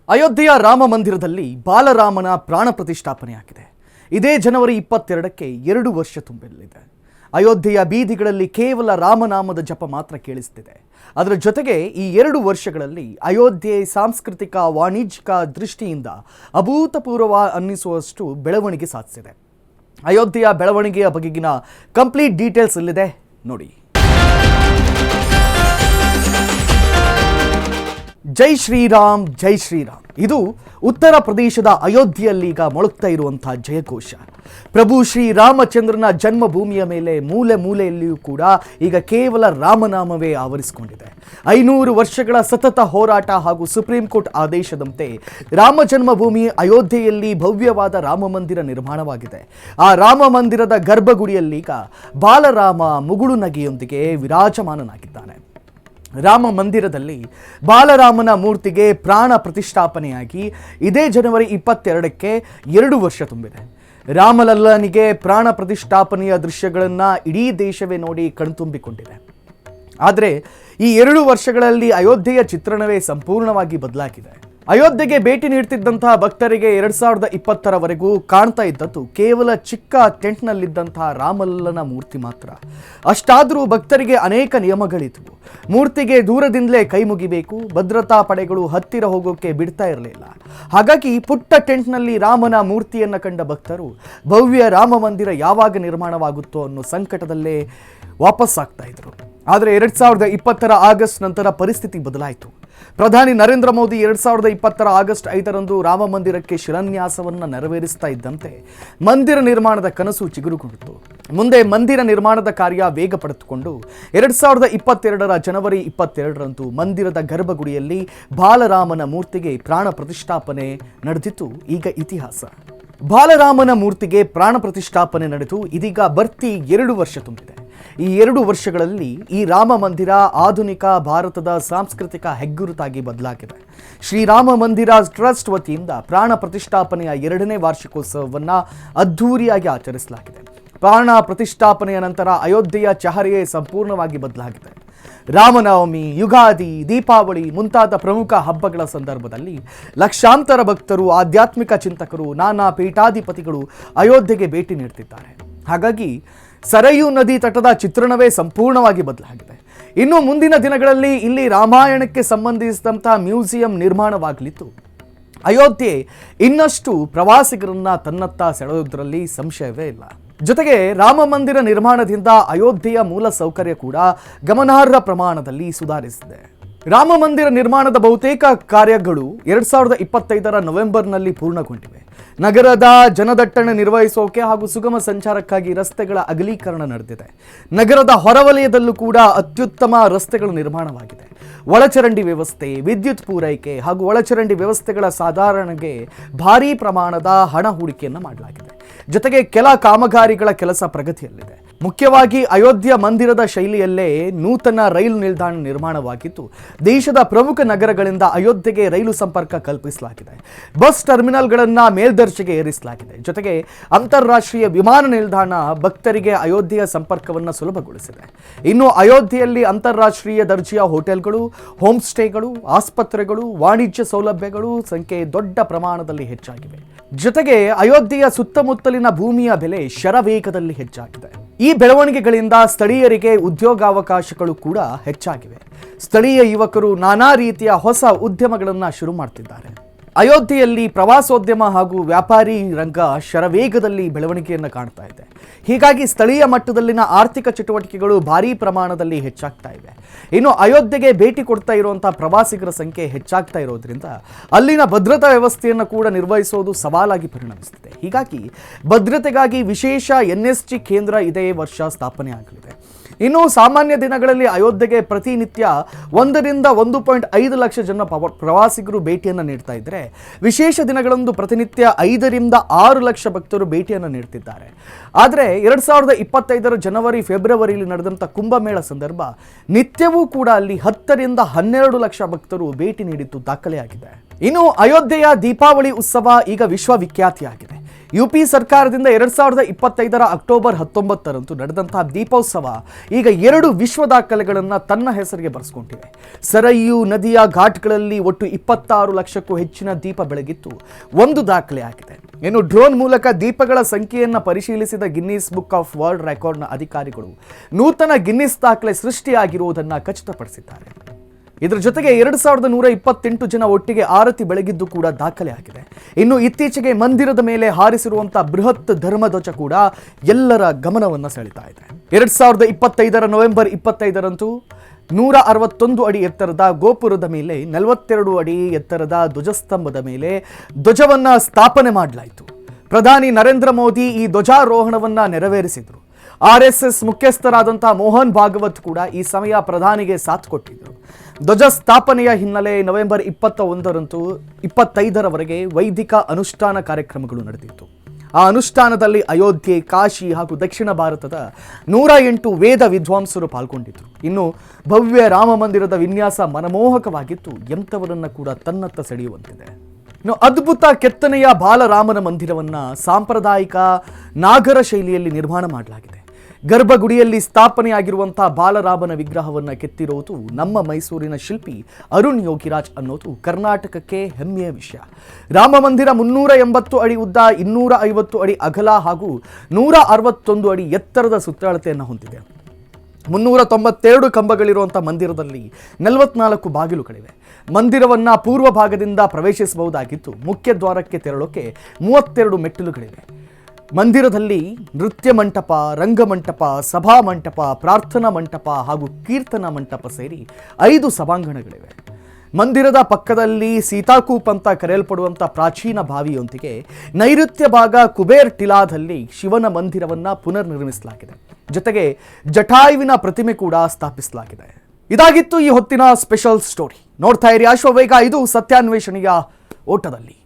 ಅಯೋಧ್ಯೆಯ ರಾಮ ಮಂದಿರದಲ್ಲಿ ಬಾಲರಾಮನ ಪ್ರಾಣ ಪ್ರತಿಷ್ಠಾಪನೆಯಾಗಿದೆ. ಇದೇ ಜನವರಿ 22ಕ್ಕೆ 2 ವರ್ಷ ತುಂಬಲಿದೆ. ಅಯೋಧ್ಯೆಯ ಬೀದಿಗಳಲ್ಲಿ ಕೇವಲ ರಾಮನಾಮದ ಜಪ ಮಾತ್ರ ಕೇಳಿಸುತ್ತಿದೆ. ಅದರ ಜೊತೆಗೆ ಈ 2 ವರ್ಷಗಳಲ್ಲಿ ಅಯೋಧ್ಯೆ ಸಾಂಸ್ಕೃತಿಕ ವಾಣಿಜ್ಯಿಕ ದೃಷ್ಟಿಯಿಂದ ಅಭೂತಪೂರ್ವ ಅನ್ನಿಸುವಷ್ಟು ಬೆಳವಣಿಗೆ ಸಾಧಿಸಿದೆ. ಅಯೋಧ್ಯೆಯ ಬೆಳವಣಿಗೆಯ ಬಗೆಗಿನ ಕಂಪ್ಲೀಟ್ ಡೀಟೇಲ್ಸ್ ಇಲ್ಲಿದೆ ನೋಡಿ. ಜೈ ಶ್ರೀರಾಮ್ ಜೈ ಶ್ರೀರಾಮ್. ಇದು ಉತ್ತರ ಪ್ರದೇಶದ ಅಯೋಧ್ಯೆಯಲ್ಲಿ ಈಗ ಮೊಳಗ್ತಾ ಇರುವಂತಹ ಜಯಘೋಷ. ಪ್ರಭು ಶ್ರೀರಾಮಚಂದ್ರನ ಜನ್ಮಭೂಮಿಯ ಮೇಲೆ ಮೂಲೆ ಮೂಲೆಯಲ್ಲಿಯೂ ಕೂಡ ಈಗ ಕೇವಲ ರಾಮನಾಮವೇ ಆವರಿಸಿಕೊಂಡಿದೆ. 500 ವರ್ಷಗಳ ಸತತ ಹೋರಾಟ ಹಾಗೂ ಸುಪ್ರೀಂ ಕೋರ್ಟ್ ಆದೇಶದಂತೆ ರಾಮ ಜನ್ಮಭೂಮಿ ಅಯೋಧ್ಯೆಯಲ್ಲಿ ಭವ್ಯವಾದ ರಾಮ ಮಂದಿರ ನಿರ್ಮಾಣವಾಗಿದೆ. ಆ ರಾಮ ಮಂದಿರದ ಗರ್ಭಗುಡಿಯಲ್ಲೀಗ ಬಾಲರಾಮ ಮುಗುಳು ನಗೆಯೊಂದಿಗೆ ವಿರಾಜಮಾನನಾಗಿದ್ದಾನೆ. ರಾಮ ಮಂದಿರದಲ್ಲಿ ಬಾಲರಾಮನ ಮೂರ್ತಿಗೆ ಪ್ರಾಣ ಪ್ರತಿಷ್ಠಾಪನೆಯಾಗಿ ಇದೇ ಜನವರಿ 22ಕ್ಕೆ 2 ವರ್ಷ ತುಂಬಿದೆ. ರಾಮಲಲ್ಲನಿಗೆ ಪ್ರಾಣ ಪ್ರತಿಷ್ಠಾಪನೆಯ ದೃಶ್ಯಗಳನ್ನು ಇಡೀ ದೇಶವೇ ನೋಡಿ ಕಣ್ತುಂಬಿಕೊಂಡಿದೆ. ಆದರೆ ಈ 2 ವರ್ಷಗಳಲ್ಲಿ ಅಯೋಧ್ಯೆಯ ಚಿತ್ರಣವೇ ಸಂಪೂರ್ಣವಾಗಿ ಬದಲಾಗಿದೆ. ಅಯೋಧ್ಯೆಗೆ ಭೇಟಿ ನೀಡ್ತಿದ್ದಂತಹ ಭಕ್ತರಿಗೆ 2020ರವರೆಗೂ ಕಾಣ್ತಾ ಇದ್ದದ್ದು ಕೇವಲ ಚಿಕ್ಕ ಟೆಂಟ್ನಲ್ಲಿದ್ದಂತಹ ರಾಮಲಲ್ಲನ ಮೂರ್ತಿ ಮಾತ್ರ. ಅಷ್ಟಾದರೂ ಭಕ್ತರಿಗೆ ಅನೇಕ ನಿಯಮಗಳಿದ್ವು. ಮೂರ್ತಿಗೆ ದೂರದಿಂದಲೇ ಕೈ ಮುಗಿಬೇಕು, ಭದ್ರತಾ ಪಡೆಗಳು ಹತ್ತಿರ ಹೋಗೋಕೆ ಬಿಡ್ತಾ ಇರಲಿಲ್ಲ. ಹಾಗಾಗಿ ಪುಟ್ಟ ಟೆಂಟ್ನಲ್ಲಿ ರಾಮನ ಮೂರ್ತಿಯನ್ನು ಕಂಡ ಭಕ್ತರು ಭವ್ಯ ರಾಮ ಮಂದಿರ ಯಾವಾಗ ನಿರ್ಮಾಣವಾಗುತ್ತೋ ಅನ್ನೋ ಸಂಕಟದಲ್ಲೇ ವಾಪಸ್ಸಾಗ್ತಾ ಇದ್ರು. ಆದರೆ 2020ರ ಆಗಸ್ಟ್ ನಂತರ ಪರಿಸ್ಥಿತಿ ಬದಲಾಯಿತು. ಪ್ರಧಾನಿ ನರೇಂದ್ರ ಮೋದಿ 2020ರ ಆಗಸ್ಟ್ 5ರಂದು ರಾಮ ಮಂದಿರಕ್ಕೆ ಶಿಲಾನ್ಯಾಸವನ್ನು ನೆರವೇರಿಸ್ತಾ ಇದ್ದಂತೆ ಮಂದಿರ ನಿರ್ಮಾಣದ ಕನಸು ಚಿಗುರುಗೊಂಡಿತು. ಮುಂದೆ ಮಂದಿರ ನಿರ್ಮಾಣದ ಕಾರ್ಯ ವೇಗ ಪಡೆದುಕೊಂಡು 2022ರ ಜನವರಿ 22ರಂದು ಮಂದಿರದ ಗರ್ಭಗುಡಿಯಲ್ಲಿ ಬಾಲರಾಮನ ಮೂರ್ತಿಗೆ ಪ್ರಾಣ ಪ್ರತಿಷ್ಠಾಪನೆ ನಡೆದಿತ್ತು. ಈಗ ಇತಿಹಾಸ. ಬಾಲರಾಮನ ಮೂರ್ತಿಗೆ ಪ್ರಾಣ ಪ್ರತಿಷ್ಠಾಪನೆ ನಡೆದು ಇದೀಗ ಬರ್ತಿ 2 ವರ್ಷ ತುಂಬಿದೆ. ಈ 2 ವರ್ಷಗಳಲ್ಲಿ ಈ ರಾಮ ಮಂದಿರ ಆಧುನಿಕ ಭಾರತದ ಸಾಂಸ್ಕೃತಿಕ ಹೆಗ್ಗುರುತಾಗಿ ಬದಲಾಗಿದೆ. ಶ್ರೀರಾಮ ಮಂದಿರ ಟ್ರಸ್ಟ್ ವತಿಯಿಂದ ಪ್ರಾಣ ಪ್ರತಿಷ್ಠಾಪನೆಯ 2ನೇ ವಾರ್ಷಿಕೋತ್ಸವವನ್ನು ಅದ್ಧೂರಿಯಾಗಿ ಆಚರಿಸಲಾಗಿದೆ. ಪ್ರಾಣ ಪ್ರತಿಷ್ಠಾಪನೆಯ ನಂತರ ಅಯೋಧ್ಯೆಯ ಚಹರೆಯೇ ಸಂಪೂರ್ಣವಾಗಿ ಬದಲಾಗಿದೆ. ರಾಮನವಮಿ, ಯುಗಾದಿ, ದೀಪಾವಳಿ ಮುಂತಾದ ಪ್ರಮುಖ ಹಬ್ಬಗಳ ಸಂದರ್ಭದಲ್ಲಿ ಲಕ್ಷಾಂತರ ಭಕ್ತರು, ಆಧ್ಯಾತ್ಮಿಕ ಚಿಂತಕರು, ನಾನಾ ಪೀಠಾಧಿಪತಿಗಳು ಅಯೋಧ್ಯೆಗೆ ಭೇಟಿ ನೀಡುತ್ತಿದ್ದಾರೆ. ಹಾಗಾಗಿ ಸರಯೂ ನದಿ ತಟದ ಚಿತ್ರಣವೇ ಸಂಪೂರ್ಣವಾಗಿ ಬದಲಾಗಿದೆ. ಇನ್ನು ಮುಂದಿನ ದಿನಗಳಲ್ಲಿ ಇಲ್ಲಿ ರಾಮಾಯಣಕ್ಕೆ ಸಂಬಂಧಿಸಿದಂಥ ಮ್ಯೂಸಿಯಂ ನಿರ್ಮಾಣವಾಗಲಿದ್ದು ಅಯೋಧ್ಯೆ ಇನ್ನಷ್ಟು ಪ್ರವಾಸಿಗರನ್ನ ತನ್ನತ್ತ ಸೆಳೆಯುವುದರಲ್ಲಿ ಸಂಶಯವೇ ಇಲ್ಲ. ಜೊತೆಗೆ ರಾಮ ಮಂದಿರ ನಿರ್ಮಾಣದಿಂದ ಅಯೋಧ್ಯೆಯ ಮೂಲ ಸೌಕರ್ಯ ಕೂಡ ಗಮನಾರ್ಹ ಪ್ರಮಾಣದಲ್ಲಿ ಸುಧಾರಿಸಿದೆ. ರಾಮ ಮಂದಿರ ನಿರ್ಮಾಣದ ಬಹುತೇಕ ಕಾರ್ಯಗಳು 2025ರ ನವೆಂಬರ್ನಲ್ಲಿ ಪೂರ್ಣಗೊಂಡಿವೆ. ನಗರದ ಜನದಟ್ಟಣೆ ನಿರ್ವಹಿಸೋಕೆ ಹಾಗೂ ಸುಗಮ ಸಂಚಾರಕ್ಕಾಗಿ ರಸ್ತೆಗಳ ಅಗಲೀಕರಣ ನಡೆದಿದೆ. ನಗರದ ಹೊರವಲಯದಲ್ಲೂ ಕೂಡ ಅತ್ಯುತ್ತಮ ರಸ್ತೆಗಳು ನಿರ್ಮಾಣವಾಗಿದೆ. ಒಳಚರಂಡಿ ವ್ಯವಸ್ಥೆ, ವಿದ್ಯುತ್ ಪೂರೈಕೆ ಹಾಗೂ ಒಳಚರಂಡಿ ವ್ಯವಸ್ಥೆಗಳ ಸಾಧಾರಣೆಗೆ ಭಾರೀ ಪ್ರಮಾಣದ ಹಣ ಹೂಡಿಕೆಯನ್ನು ಮಾಡಲಾಗಿದೆ. ಜೊತೆಗೆ ಕೆಲ ಕಾಮಗಾರಿಗಳ ಕೆಲಸ ಪ್ರಗತಿಯಲ್ಲಿದೆ. ಮುಖ್ಯವಾಗಿ ಅಯೋಧ್ಯ ಮಂದಿರದ ಶೈಲಿಯಲ್ಲೇ ನೂತನ ರೈಲು ನಿಲ್ದಾಣ ನಿರ್ಮಾಣವಾಗಿದ್ದು ದೇಶದ ಪ್ರಮುಖ ನಗರಗಳಿಂದ ಅಯೋಧ್ಯೆಗೆ ರೈಲು ಸಂಪರ್ಕ ಕಲ್ಪಿಸಲಾಗಿದೆ. ಬಸ್ ಟರ್ಮಿನಲ್ಗಳನ್ನು ಮೇಲ್ದರ್ಜೆಗೆ ಏರಿಸಲಾಗಿದೆ. ಜೊತೆಗೆ ಅಂತಾರಾಷ್ಟ್ರೀಯ ವಿಮಾನ ನಿಲ್ದಾಣ ಭಕ್ತರಿಗೆ ಅಯೋಧ್ಯೆಯ ಸಂಪರ್ಕವನ್ನು ಸುಲಭಗೊಳಿಸಿದೆ. ಇನ್ನು ಅಯೋಧ್ಯೆಯಲ್ಲಿ ಅಂತಾರಾಷ್ಟ್ರೀಯ ದರ್ಜೆಯ ಹೋಟೆಲ್ಗಳು, ಹೋಮ್ ಸ್ಟೇಗಳು, ಆಸ್ಪತ್ರೆಗಳು, ವಾಣಿಜ್ಯ ಸೌಲಭ್ಯಗಳು ಸಂಖ್ಯೆ ದೊಡ್ಡ ಪ್ರಮಾಣದಲ್ಲಿ ಹೆಚ್ಚಾಗಿವೆ. ಜೊತೆಗೆ ಅಯೋಧ್ಯೆಯ ಸುತ್ತಮುತ್ತಲಿನ ಭೂಮಿಯ ಬೆಲೆ ಶರವೇಗದಲ್ಲಿ ಹೆಚ್ಚಾಗಿದೆ. ಈ ಬೆಳವಣಿಗೆಗಳಿಂದ ಸ್ಥಳೀಯರಿಗೆ ಉದ್ಯೋಗಾವಕಾಶಗಳು ಕೂಡ ಹೆಚ್ಚಾಗಿವೆ. ಸ್ಥಳೀಯ ಯುವಕರು ನಾನಾ ರೀತಿಯ ಹೊಸ ಉದ್ಯಮಗಳನ್ನು ಶುರು ಮಾಡ್ತಿದ್ದಾರೆ. ಅಯೋಧ್ಯೆಯಲ್ಲಿ ಪ್ರವಾಸೋದ್ಯಮ ಹಾಗೂ ವ್ಯಾಪಾರಿ ರಂಗ ಶರವೇಗದಲ್ಲಿ ಬೆಳವಣಿಗೆಯನ್ನು ಕಾಣ್ತಾ ಇದೆ. ಹೀಗಾಗಿ ಸ್ಥಳೀಯ ಮಟ್ಟದಲ್ಲಿನ ಆರ್ಥಿಕ ಚಟುವಟಿಕೆಗಳು ಭಾರೀ ಪ್ರಮಾಣದಲ್ಲಿ ಹೆಚ್ಚಾಗ್ತಾ ಇವೆ. ಇನ್ನು ಅಯೋಧ್ಯೆಗೆ ಭೇಟಿ ಕೊಡ್ತಾ ಇರುವಂತಹ ಪ್ರವಾಸಿಗರ ಸಂಖ್ಯೆ ಹೆಚ್ಚಾಗ್ತಾ ಇರೋದ್ರಿಂದ ಅಲ್ಲಿನ ಭದ್ರತಾ ವ್ಯವಸ್ಥೆಯನ್ನು ಕೂಡ ನಿರ್ವಹಿಸೋದು ಸವಾಲಾಗಿ ಪರಿಣಮಿಸುತ್ತಿದೆ. ಹೀಗಾಗಿ ಭದ್ರತೆಗಾಗಿ ವಿಶೇಷ NSG ಕೇಂದ್ರ ಇದೇ ವರ್ಷ ಸ್ಥಾಪನೆ ಆಗಲಿದೆ. ಇನ್ನು ಸಾಮಾನ್ಯ ದಿನಗಳಲ್ಲಿ ಅಯೋಧ್ಯೆಗೆ ಪ್ರತಿನಿತ್ಯ 1ರಿಂದ 1.5 ಲಕ್ಷ ಜನ ಪ್ರವಾಸಿಗರು ಭೇಟಿಯನ್ನು ನೀಡ್ತಾ ಇದ್ದರೆ ವಿಶೇಷ ದಿನಗಳಂದು ಪ್ರತಿನಿತ್ಯ 5ರಿಂದ 6 ಲಕ್ಷ ಭಕ್ತರು ಭೇಟಿಯನ್ನು ನೀಡ್ತಿದ್ದಾರೆ. ಆದರೆ 2025ರ ಜನವರಿ ಫೆಬ್ರವರಿಯಲ್ಲಿ ನಡೆದಂಥ ಕುಂಭಮೇಳ ಸಂದರ್ಭ ನಿತ್ಯವೂ ಕೂಡ ಅಲ್ಲಿ 10ರಿಂದ 12 ಲಕ್ಷ ಭಕ್ತರು ಭೇಟಿ ನೀಡಿದ್ದು ದಾಖಲೆಯಾಗಿದೆ. ಇನ್ನು ಅಯೋಧ್ಯೆಯ ದೀಪಾವಳಿ ಉತ್ಸವ ಈಗ ವಿಶ್ವವಿಖ್ಯಾತಿಯಾಗಿದೆ. ಯುಪಿ ಸರ್ಕಾರದಿಂದ 2025 ಅಕ್ಟೋಬರ್ 19ರಂದು ನಡೆದಂತಹ ದೀಪೋತ್ಸವ ಈಗ 2 ವಿಶ್ವ ದಾಖಲೆಗಳನ್ನು ತನ್ನ ಹೆಸರಿಗೆ ಬರೆಸಿಕೊಂಡಿವೆ. ಸರಯೂ ನದಿಯ ಘಾಟ್ಗಳಲ್ಲಿ ಒಟ್ಟು 26 ಲಕ್ಷಕ್ಕೂ ಹೆಚ್ಚಿನ ದೀಪ ಬೆಳಗಿತ್ತು ಒಂದು ದಾಖಲೆ ಆಗಿದೆ. ಇನ್ನು ಡ್ರೋನ್ ಮೂಲಕ ದೀಪಗಳ ಸಂಖ್ಯೆಯನ್ನು ಪರಿಶೀಲಿಸಿದ ಗಿನ್ನಿಸ್ ಬುಕ್ ಆಫ್ ವರ್ಲ್ಡ್ ರೆಕಾರ್ಡ್ನ ಅಧಿಕಾರಿಗಳು ನೂತನ ಗಿನ್ನಿಸ್ ದಾಖಲೆ ಸೃಷ್ಟಿಯಾಗಿರುವುದನ್ನು ಖಚಿತಪಡಿಸಿದ್ದಾರೆ. ಇದರ ಜೊತೆಗೆ 2128 ಜನ ಒಟ್ಟಿಗೆ ಆರತಿ ಬೆಳಗಿದ್ದು ಕೂಡ ದಾಖಲೆ ಆಗಿದೆ. ಇನ್ನು ಇತ್ತೀಚೆಗೆ ಮಂದಿರದ ಮೇಲೆ ಹಾರಿಸಿರುವಂತಹ ಬೃಹತ್ ಧರ್ಮಧ್ವಜ ಕೂಡ ಎಲ್ಲರ ಗಮನವನ್ನು ಸೆಳೆತಾ ಇದೆ. 2025 ನವೆಂಬರ್ 25ರಂದು 161 ಅಡಿ ಎತ್ತರದ ಗೋಪುರದ ಮೇಲೆ 42 ಅಡಿ ಎತ್ತರದ ಧ್ವಜಸ್ತಂಭದ ಮೇಲೆ ಧ್ವಜವನ್ನ ಸ್ಥಾಪನೆ ಮಾಡಲಾಯಿತು. ಪ್ರಧಾನಿ ನರೇಂದ್ರ ಮೋದಿ ಈ ಧ್ವಜಾರೋಹಣವನ್ನ ನೆರವೇರಿಸಿದರು. RSS ಮುಖ್ಯಸ್ಥರಾದಂತಹ ಮೋಹನ್ ಭಾಗವತ್ ಕೂಡ ಈ ಸಮಯ ಪ್ರಧಾನಿಗೆ ಸಾಥ್ ಕೊಟ್ಟಿದ್ದರು. ಧ್ವಜ ಸ್ಥಾಪನೆಯ ಹಿನ್ನೆಲೆ ನವೆಂಬರ್ 21ರಂದು 25ರವರೆಗೆ ವೈದಿಕ ಅನುಷ್ಠಾನ ಕಾರ್ಯಕ್ರಮಗಳು ನಡೆದಿತ್ತು. ಆ ಅನುಷ್ಠಾನದಲ್ಲಿ ಅಯೋಧ್ಯೆ, ಕಾಶಿ ಹಾಗೂ ದಕ್ಷಿಣ ಭಾರತದ 108 ವೇದ ವಿದ್ವಾಂಸರು ಪಾಲ್ಗೊಂಡಿದ್ದರು. ಇನ್ನು ಭವ್ಯ ರಾಮ ಮಂದಿರದ ವಿನ್ಯಾಸ ಮನಮೋಹಕವಾಗಿತ್ತು, ಎಂಥವರನ್ನ ಕೂಡ ತನ್ನತ್ತ ಸೆಳೆಯುವಂತಿದೆ. ಇನ್ನು ಅದ್ಭುತ ಕೆತ್ತನೆಯ ಬಾಲರಾಮನ ಮಂದಿರವನ್ನ ಸಾಂಪ್ರದಾಯಿಕ ನಾಗರ ಶೈಲಿಯಲ್ಲಿ ನಿರ್ಮಾಣ ಮಾಡಲಾಗಿದೆ. ಗರ್ಭಗುಡಿಯಲ್ಲಿ ಸ್ಥಾಪನೆಯಾಗಿರುವಂತಹ ಬಾಲರಾಮನ ವಿಗ್ರಹವನ್ನು ಕೆತ್ತಿರುವುದು ನಮ್ಮ ಮೈಸೂರಿನ ಶಿಲ್ಪಿ ಅರುಣ್ ಯೋಗಿರಾಜ್ ಅನ್ನೋದು ಕರ್ನಾಟಕಕ್ಕೆ ಹೆಮ್ಮೆಯ ವಿಷಯ. ರಾಮ ಮಂದಿರ 380 ಅಡಿ ಉದ್ದ, 250 ಅಡಿ ಅಗಲ ಹಾಗೂ 161 ಅಡಿ ಎತ್ತರದ ಸುತ್ತಳತೆಯನ್ನು ಹೊಂದಿದೆ. 392 ಕಂಬಗಳಿರುವಂಥ ಮಂದಿರದಲ್ಲಿ 44 ಬಾಗಿಲುಗಳಿವೆ. ಮಂದಿರವನ್ನು ಪೂರ್ವ ಭಾಗದಿಂದ ಪ್ರವೇಶಿಸಬಹುದಾಗಿದ್ದು ಮುಖ್ಯ ದ್ವಾರಕ್ಕೆ ತೆರಳೋಕೆ 32 ಮೆಟ್ಟಿಲುಗಳಿವೆ. ಮಂದಿರದಲ್ಲಿ ನೃತ್ಯ ಮಂಟಪ, ರಂಗಮಂಟಪ, ಸಭಾ ಮಂಟಪ, ಪ್ರಾರ್ಥನಾ ಮಂಟಪ ಹಾಗೂ ಕೀರ್ತನಾ ಮಂಟಪ ಸೇರಿ 5 ಸಭಾಂಗಣಗಳಿವೆ. ಮಂದಿರದ ಪಕ್ಕದಲ್ಲಿ ಸೀತಾಕೂಪ್ ಅಂತ ಕರೆಯಲ್ಪಡುವಂಥ ಪ್ರಾಚೀನ ಬಾವಿಯೊಂದಿಗೆ ನೈಋತ್ಯ ಭಾಗ ಕುಬೇರ್ ಟಿಲಾದಲ್ಲಿ ಶಿವನ ಮಂದಿರವನ್ನು ಪುನರ್ ನಿರ್ಮಿಸಲಾಗಿದೆ. ಜೊತೆಗೆ ಜಟಾಯುವಿನ ಪ್ರತಿಮೆ ಕೂಡ ಸ್ಥಾಪಿಸಲಾಗಿದೆ. ಇದಾಗಿತ್ತು ಈ ಹೊತ್ತಿನ ಸ್ಪೆಷಲ್ ಸ್ಟೋರಿ. ನೋಡ್ತಾ ಇರಿ ಅಶ್ವವೇಗ, ಇದು ಸತ್ಯಾನ್ವೇಷಣೆಯ ಓಟದಲ್ಲಿ.